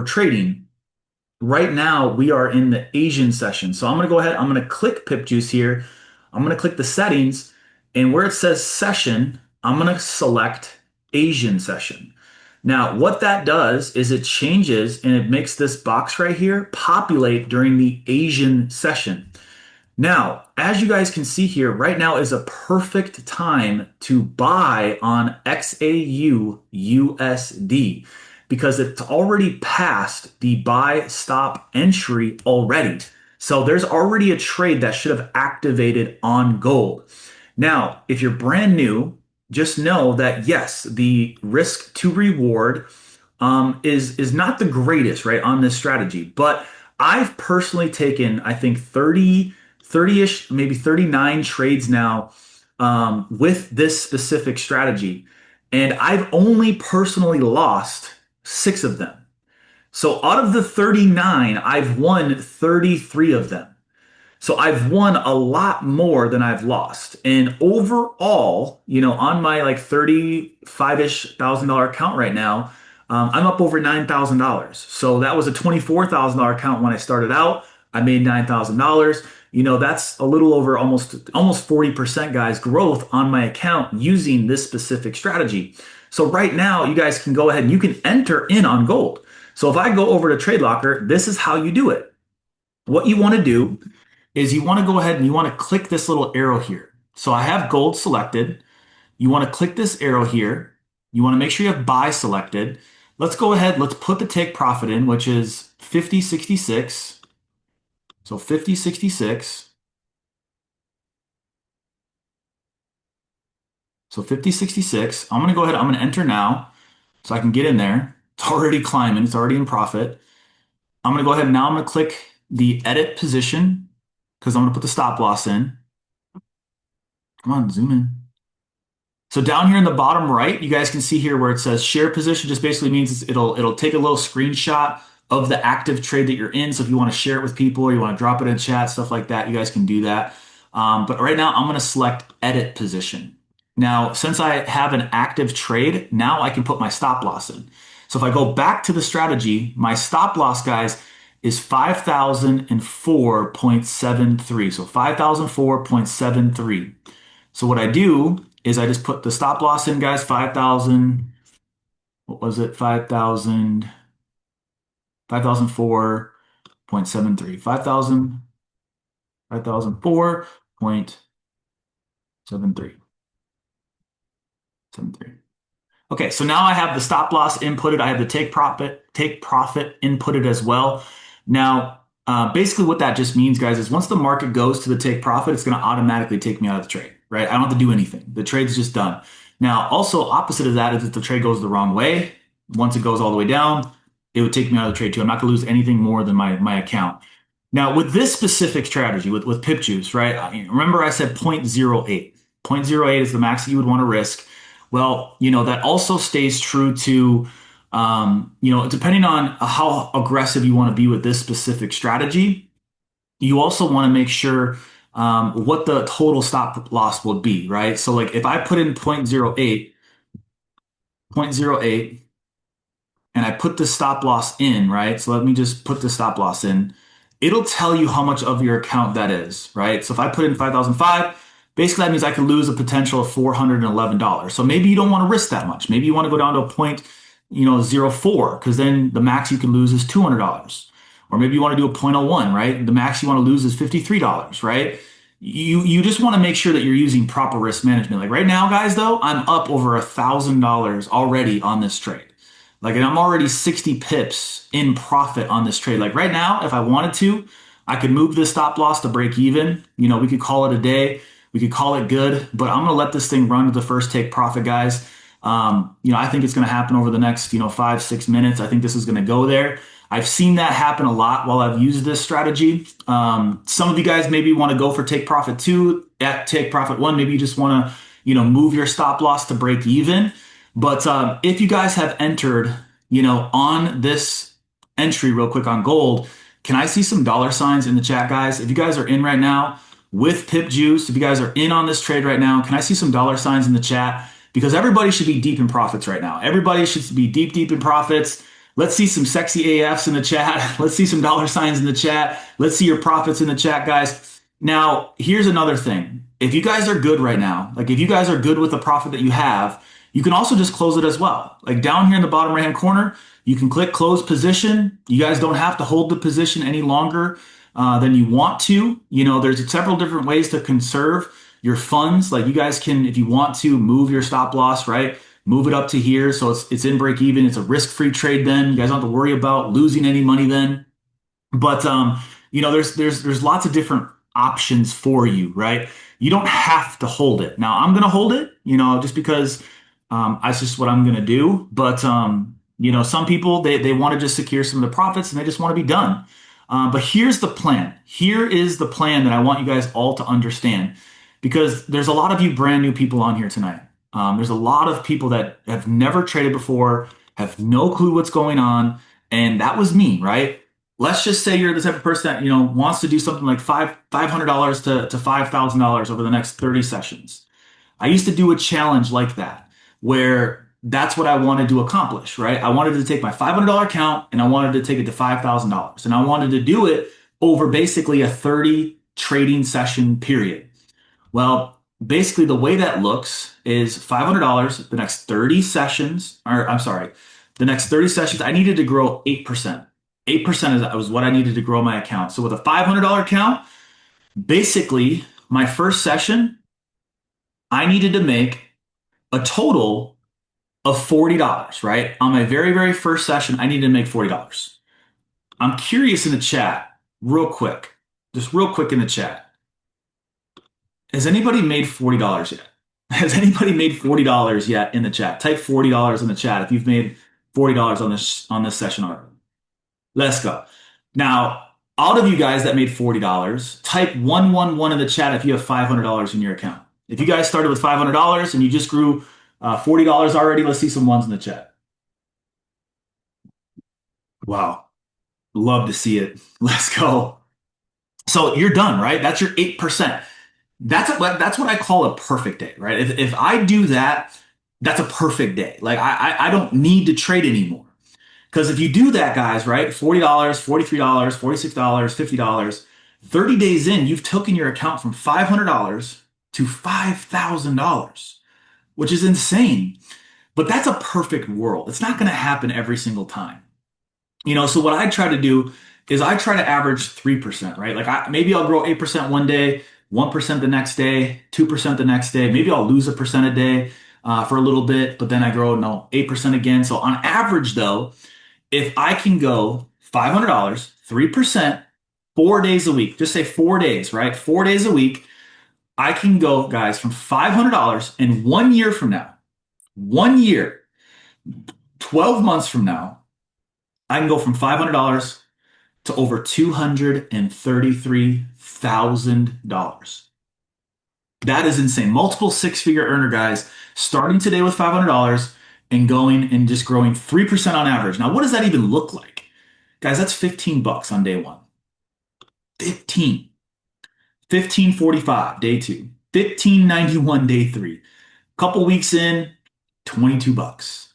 trading. Right now, we are in the Asian session. So I'm going to go ahead, I'm going to click PipJuice here. I'm going to click the settings, and where it says session, I'm going to select Asian session. Now, what that does is it changes and it makes this box right here populate during the Asian session. Now, as you guys can see here, right now is a perfect time to buy on XAU USD because it's already passed the buy stop entry already. So there's already a trade that should have activated on gold. Now, if you're brand new, just know that yes, the risk to reward is not the greatest, right, on this strategy. But I've personally taken, I think, 30-ish, maybe 39 trades now with this specific strategy. And I've only personally lost 6 of them. So out of the 39, I've won 33 of them. So I've won a lot more than I've lost. And overall, on my like 35-ish thousand-dollar account right now, I'm up over $9,000. So that was a $24,000 account when I started out. I made $9,000. That's a little over almost 40%, guys, growth on my account using this specific strategy. So right now, you guys can go ahead and you can enter in on gold. So if I go over to Trade Locker, this is how you do it. What you want to do is you want to go ahead and you want to click this little arrow here. So I have gold selected. You want to click this arrow here. You want to make sure you have buy selected. Let's go ahead. Let's put the take profit in, which is 50.66. So 50.66. So 50.66. I'm going to go ahead. I'm going to enter now so I can get in there. It's already climbing. It's already in profit. I'm going to go ahead and now I'm going to click the edit position because I'm going to put the stop loss in. Come on, zoom in. So down here in the bottom right, you guys can see here where it says share position. Just basically means it'll take a little screenshot of the active trade that you're in. So if you want to share it with people or you want to drop it in chat, stuff like that, you guys can do that. But right now I'm going to select edit position. Now, since I have an active trade, now I can put my stop loss in. So if I go back to the strategy, my stop loss, guys, is 5,004.73. So 5,004.73. So what I do is I just put the stop loss in, guys, 5,000, what was it? 5,000, 5,004.73, 5,004.73. Okay, so now I have the stop loss inputted. I have the take profit inputted as well. Now, basically what that just means, guys, is once the market goes to the take profit, it's going to automatically take me out of the trade, right? I don't have to do anything. The trade's just done. Now, also opposite of that is if the trade goes the wrong way, once it goes all the way down, it would take me out of the trade too. I'm not going to lose anything more than my account. Now, with this specific strategy, with PipJuice, right? Remember I said 0.08. 0.08 is the max that you would want to risk. Well, that also stays true to, depending on how aggressive you want to be with this specific strategy, you also want to make sure what the total stop loss will be, right? So like if I put in 0.08, and I put the stop loss in, right? So let me just put the stop loss in. It'll tell you how much of your account that is, right? So if I put in 5,005, basically that means I could lose a potential of $411. So maybe you don't want to risk that much. Maybe you want to go down to a point, 0.04, because then the max you can lose is $200. Or maybe you want to do a 0.01, right? The max you want to lose is $53, right? You just want to make sure that you're using proper risk management. Like right now, guys, though, I'm up over $1,000 already on this trade. Like, and I'm already 60 pips in profit on this trade. Like right now, if I wanted to, I could move this stop loss to break even. We could call it a day. We could call it good, but I'm going to let this thing run to the first take profit, guys. I think it's going to happen over the next, 5-6 minutes. I think this is going to go there. I've seen that happen a lot while I've used this strategy. Some of you guys maybe want to go for take profit 2 at take profit 1. Maybe you just want to, move your stop loss to break even. But if you guys have entered, on this entry real quick on gold, can I see some dollar signs in the chat, guys? If you guys are in right now with PipJuice, if you guys are in on this trade right now, can I see some dollar signs in the chat? Because everybody should be deep in profits right now. Everybody should be deep in profits. Let's see some sexy AFs in the chat. Let's see some dollar signs in the chat. Let's see your profits in the chat, guys. Now, here's another thing. If you guys are good right now, like if you guys are good with the profit that you have, you can also just close it as well. Like down here in the bottom right hand corner, you can click close position. You guys don't have to hold the position any longer than you want to. You know, there's several different ways to conserve your funds. Like you guys can, if you want to, move your stop loss, right? Move it up to here so it's in break even. It's a risk-free trade then. You guys don't have to worry about losing any money then. But you know, there's lots of different options for you, right? You don't have to hold it. Now, I'm gonna hold it, you know, just because that's just what I'm gonna do. But you know, some people they want to just secure some of the profits and they just want to be done. But here's the plan. Here is the plan that I want you guys all to understand, because there's a lot of you brand new people on here tonight. There's a lot of people that have never traded before, have no clue what's going on, and that was me, right? Let's just say you're the type of person that, you know, wants to do something like $500 to $5,000 over the next 30 sessions. I used to do a challenge like that where that's what I wanted to accomplish, right? I wanted to take my $500 account and I wanted to take it to $5,000, and I wanted to do it over basically a 30 trading session period. Well, basically the way that looks is $500 the next 30 sessions, or I'm sorry, the next 30 sessions, I needed to grow 8%. 8% was what I needed to grow my account. So with a $500 account, basically my first session, I needed to make a total of $40, right? On my very, very first session, I needed to make $40. I'm curious in the chat, real quick, just real quick in the chat. Has anybody made $40 yet? Has anybody made $40 yet in the chat? Type $40 in the chat if you've made $40 on this session already. Let's go. Now, out of you guys that made $40, type 111 in the chat if you have $500 in your account. If you guys started with $500 and you just grew $40 already, let's see some ones in the chat. Wow. Love to see it. Let's go. So you're done, right? That's your 8%. That's what I call a perfect day, right? If I do that, that's a perfect day. Like I don't need to trade anymore. Because if you do that, guys, right? $40, $43, $46, $50, 30 days in, you've taken your account from $500 to $5,000, which is insane. But that's a perfect world. It's not going to happen every single time. You know, so what I try to do is I try to average 3%, right? Like maybe I'll grow 8% one day, 1% the next day, 2% the next day. Maybe I'll lose a percent a day for a little bit, but then I grow 8% again. So on average, though, if I can go $500, 3%, 4 days a week, just say 4 days, right? 4 days a week, I can go, guys, from $500 in 1 year from now, 1 year, 12 months from now, I can go from $500 to over $233,000. That is insane. Multiple six-figure earner, guys, starting today with $500 and going and just growing 3% on average. Now, what does that even look like? Guys, that's $15 on day one. 15. 15.45 day two. 15.91 day three. Couple weeks in, $22.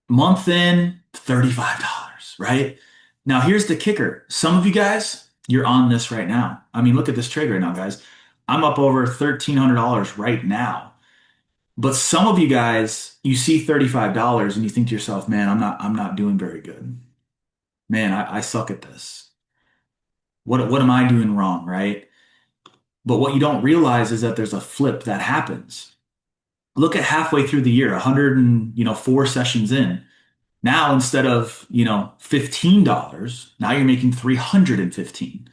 Month in, $35, right? Now, here's the kicker. Some of you guys, you're on this right now. I mean, look at this trade right now, guys. I'm up over $1,300 right now. But some of you guys, you see $35 and you think to yourself, man, I'm not doing very good. Man, I suck at this. What am I doing wrong, right? But what you don't realize is that there's a flip that happens. Look at halfway through the year, 104 sessions in. Now, instead of, $15, now you're making 315.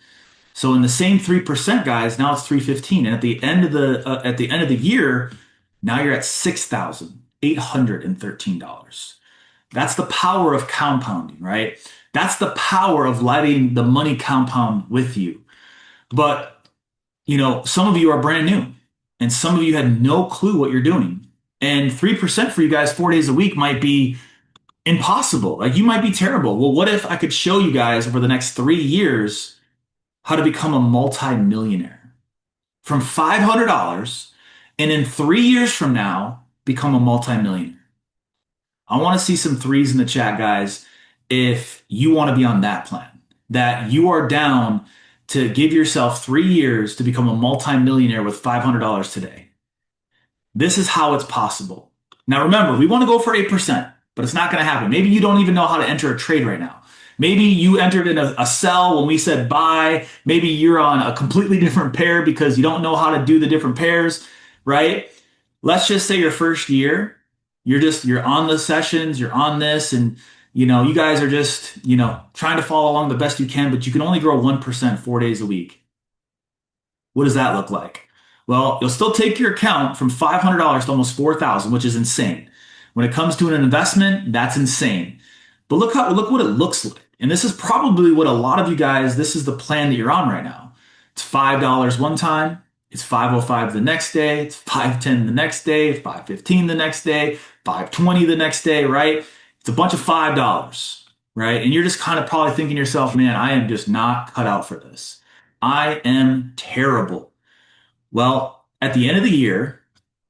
So in the same 3%, guys, now it's 315. And at the end of the year, now you're at $6,813. That's the power of compounding, right? That's the power of letting the money compound with you. But, some of you are brand new and some of you had no clue what you're doing. And 3% for you guys 4 days a week might be impossible. Like you might be terrible. Well, what if I could show you guys over the next 3 years how to become a multi-millionaire from $500 and in 3 years from now, become a multi-millionaire? I want to see some threes in the chat, guys. if you want to be on that plan, that you are down to give yourself 3 years to become a multimillionaire with $500 today. This is how it's possible. Now, remember, we want to go for 8%, but it's not going to happen. Maybe you don't even know how to enter a trade right now. Maybe you entered in a sell when we said buy. Maybe you're on a completely different pair because you don't know how to do the different pairs, right? Let's just say your first year, you're on the sessions, you're on this, and you guys are just, trying to follow along the best you can, but you can only grow 1% 4 days a week. What does that look like? Well, you'll still take your account from $500 to almost 4,000, which is insane. When it comes to an investment, that's insane. But look what it looks like. And this is probably what a lot of you guys, this is the plan that you're on right now. It's $5 one time, it's 505 the next day, it's 510 the next day, 515 the next day, 520 the next day, right? It's a bunch of $5, right? And you're just kind of probably thinking to yourself, man, I am just not cut out for this. I am terrible. Well, at the end of the year,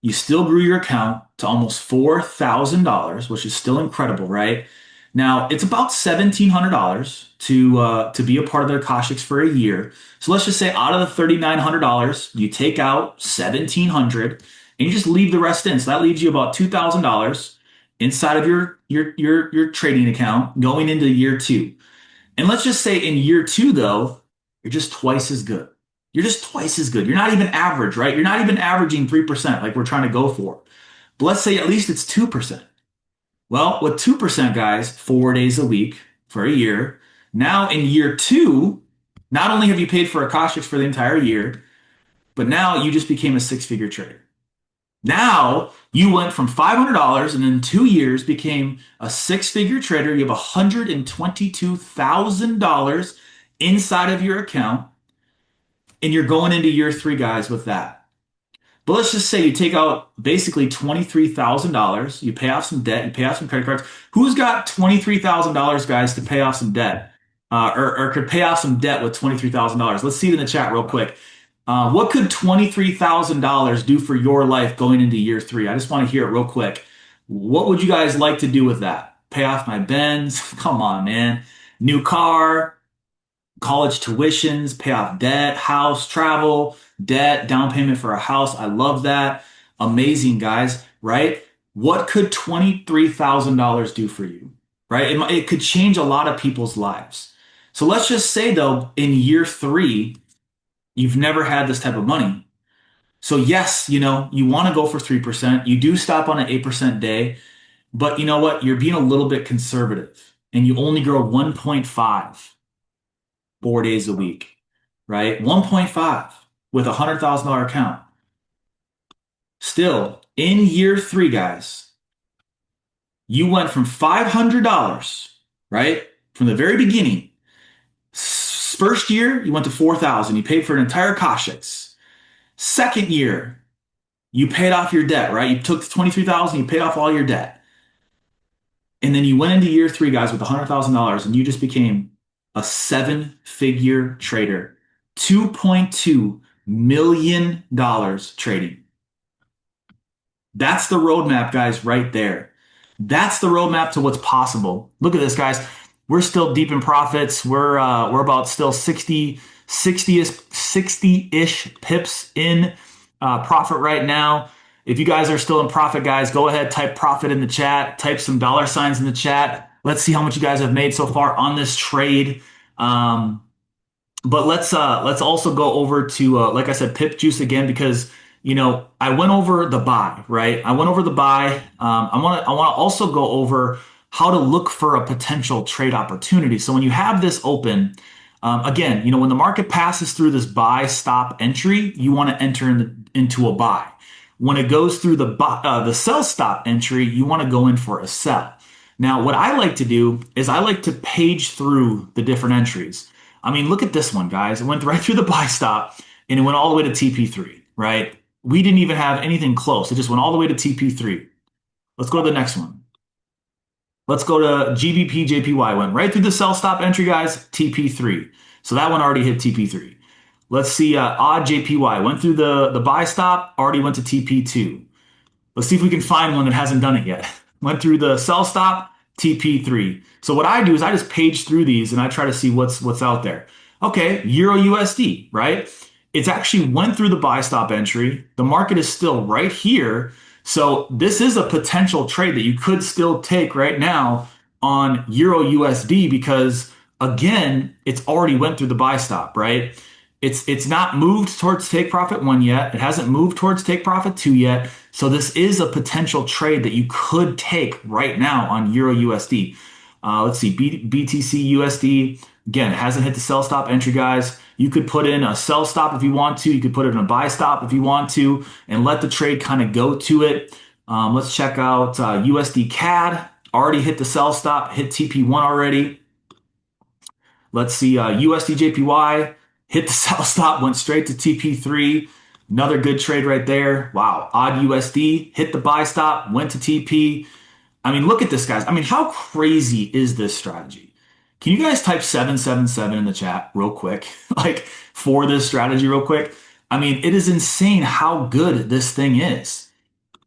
you still grew your account to almost $4,000, which is still incredible, right? Now, it's about $1,700 to be a part of their Koshix for a year. So let's just say out of the $3,900, you take out $1,700 and you just leave the rest in. So that leaves you about $2,000 inside of your trading account going into year two. And let's just say in year two, though, you're just twice as good. You're just twice as good. You're not even average, right? You're not even averaging 3% like we're trying to go for. But let's say at least it's 2%. Well, with 2%, guys, 4 days a week for a year, now in year two, not only have you paid for Akashics for the entire year, but now you just became a six-figure trader. Now you went from $500 and in 2 years became a six-figure trader. You have $122,000 inside of your account, and you're going into year three, guys, with that. But let's just say you take out basically $23,000. You pay off some debt. You pay off some credit cards. Who's got $23,000, guys, to pay off some debt? Or could pay off some debt with $23,000? Let's see it in the chat real quick. What could $23,000 do for your life going into year three? I just want to hear it real quick. What would you guys like to do with that? Pay off my Benz? Come on, man. New car, college tuitions, pay off debt, house, travel, debt, down payment for a house. I love that. Amazing, guys, right? What could $23,000 do for you, right? It could change a lot of people's lives. So let's just say, though, in year three, you've never had this type of money. So yes, you want to go for 3%. You do stop on an 8% day, but you know what? You're being a little bit conservative and you only grow 1.5 4 days a week, right? 1.5 with a $100,000 account. Still, in year three, guys, you went from $500, right? From the very beginning. First year, you went to 4,000. You paid for an entire Koshix. Second year, you paid off your debt, right? You took 23,000, you paid off all your debt. And then you went into year three, guys, with $100,000 and you just became a seven-figure trader. $2.2 million trading. That's the roadmap, guys, right there. That's the roadmap to what's possible. Look at this, guys. We're still deep in profits. We're about still 60-ish pips in profit right now. If you guys are still in profit, guys, go ahead, type profit in the chat, type some dollar signs in the chat. Let's see how much you guys have made so far on this trade. But let's also go over to like I said, PipJuice again, because I went over the buy, right? I went over the buy. I want to also go over how to look for a potential trade opportunity. So when you have this open, again, when the market passes through this buy stop entry, you want to enter into a buy. When it goes through the sell stop entry, you want to go in for a sell. Now, what I like to do is I like to page through the different entries. I mean, look at this one, guys. It went right through the buy stop and it went all the way to TP3, right? We didn't even have anything close. It just went all the way to TP3. Let's go to the next one. Let's go to GBP JPY. Went right through the sell stop entry, guys, TP3. So that one already hit TP3. Let's see, odd JPY. Went through the buy stop, already went to TP2. Let's see if we can find one that hasn't done it yet. Went through the sell stop, TP3. So what I do is I just page through these and I try to see what's out there. Okay, Euro USD, right? It's actually went through the buy stop entry. The market is still right here. So this is a potential trade that you could still take right now on Euro USD because again, it's already went through the buy stop, right? It's not moved towards take profit one yet. It hasn't moved towards take profit two yet. So this is a potential trade that you could take right now on Euro USD. Let's see, BTC USD. Again, it hasn't hit the sell stop entry, guys. You could put in a sell stop if you want to. You could put it in a buy stop if you want to, and let the trade kind of go to it. Let's check out USD CAD. Already hit the sell stop, hit TP1 already. Let's see, USD JPY hit the sell stop, went straight to TP3. Another good trade right there. Wow. Odd USD hit the buy stop, went to TP. I mean, look at this, guys. I mean, how crazy is this strategy? Can you guys type 777 in the chat real quick? Like for this strategy real quick? I mean, it is insane how good this thing is.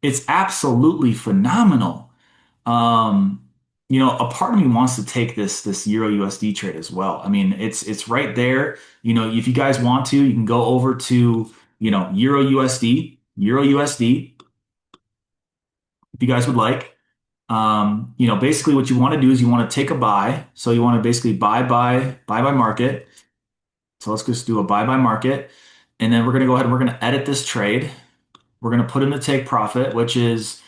It's absolutely phenomenal. Um, a part of me wants to take this Euro USD trade as well. I mean, it's right there. If you guys want to, you can go over to, Euro USD, if you guys would like. Basically what you want to do is you want to take a buy. So you want to basically buy by market. So let's just do a buy by market. And then we're going to go ahead and we're going to edit this trade. We're going to put in the take profit, which is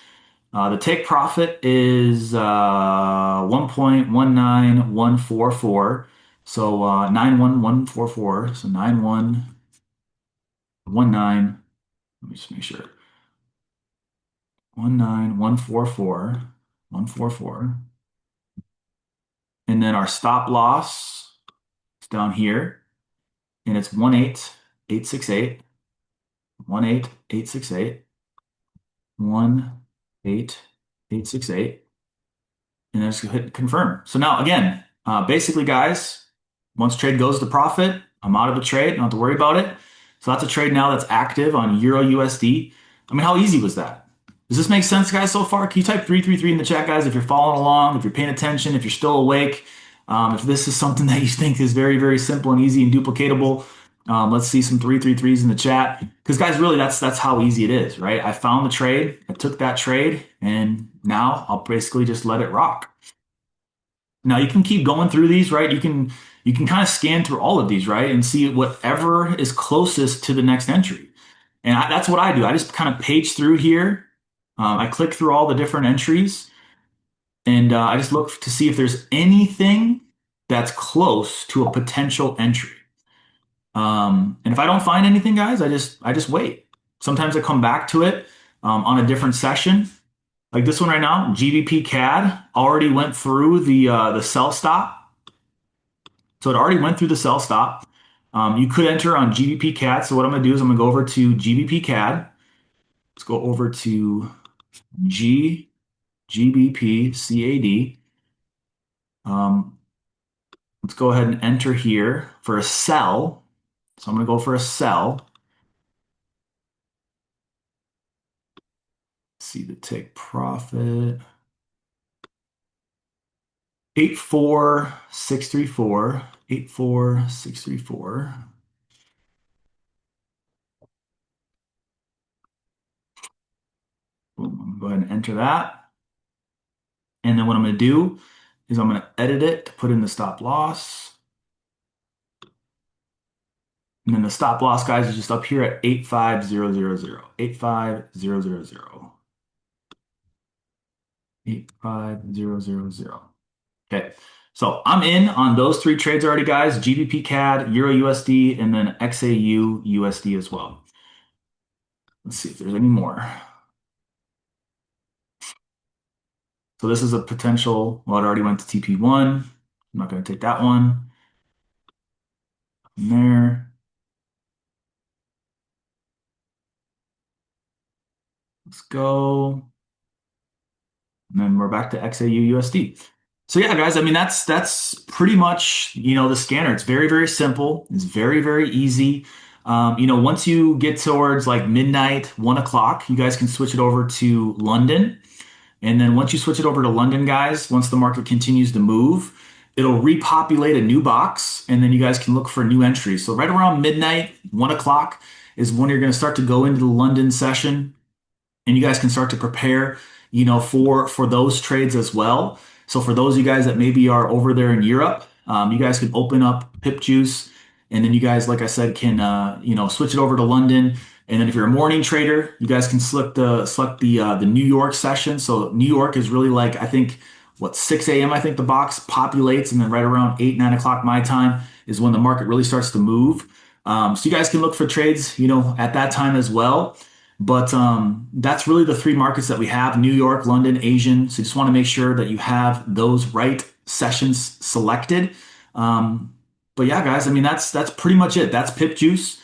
the take profit is 1.19144. So 91144. So 9119. Let me just make sure. 19144. 144. And then our stop loss is down here. And it's 18868. 18868. 18868. And then just hit confirm. So now again, basically guys, once trade goes to profit, I'm out of the trade, don't have to worry about it. So that's a trade now that's active on Euro USD. I mean, how easy was that? Does this make sense, guys, so far? Can you type 333 in the chat, guys, if you're following along, if you're paying attention, if you're still awake, if this is something that you think is very, very simple and easy and duplicatable? Let's see some 333s in the chat. Because guys, really, that's how easy it is, right? I found the trade, I took that trade, and now I'll basically just let it rock. Now you can keep going through these, right? You can kind of scan through all of these, right? And see whatever is closest to the next entry. And that's what I do. I just kind of page through here. I click through all the different entries, and I just look to see if there's anything that's close to a potential entry. And if I don't find anything, guys, I just wait. Sometimes I come back to it on a different session. Like this one right now, GBP CAD already went through the sell stop. So it already went through the sell stop. You could enter on GBP CAD. So what I'm going to do is I'm going to go over to GBP CAD. Let's go over to GBP CAD. Let's go ahead and enter here for a sell. So I'm going to go for a sell. See the take profit. 84634. 84634. Boom. Go ahead and enter that. And then what I'm going to do is I'm going to edit it to put in the stop loss. And then the stop loss, guys, is just up here at 85000. 85000. 85000. Okay. So I'm in on those three trades already, guys. GBP CAD, Euro USD, and then XAU USD as well. Let's see if there's any more. So this is a potential, well, it already went to TP1. I'm not going to take that one. From there. Let's go. And then we're back to XAU USD. So yeah, guys, I mean, that's pretty much, the scanner. It's very, very simple. It's very, very easy. Once you get towards like midnight, 1 o'clock, you guys can switch it over to London. And then once you switch it over to London, guys, once the market continues to move, it'll repopulate a new box, and then you guys can look for new entries. So right around midnight, 1 o'clock is when you're going to start to go into the London session, and you guys can start to prepare, for those trades as well. So for those of you guys that maybe are over there in Europe, you guys can open up PipJuice, and then you guys, like I said, can switch it over to London. And then if you're a morning trader, you guys can select the New York session. So New York is really like, I think, what, 6 a.m. I think the box populates, and then right around 8, 9 o'clock my time is when the market really starts to move. So you guys can look for trades, at that time as well. But that's really the three markets that we have: New York, London, Asian. So you just want to make sure that you have those right sessions selected. Um, but yeah, guys, I mean, that's pretty much it. That's PipJuice.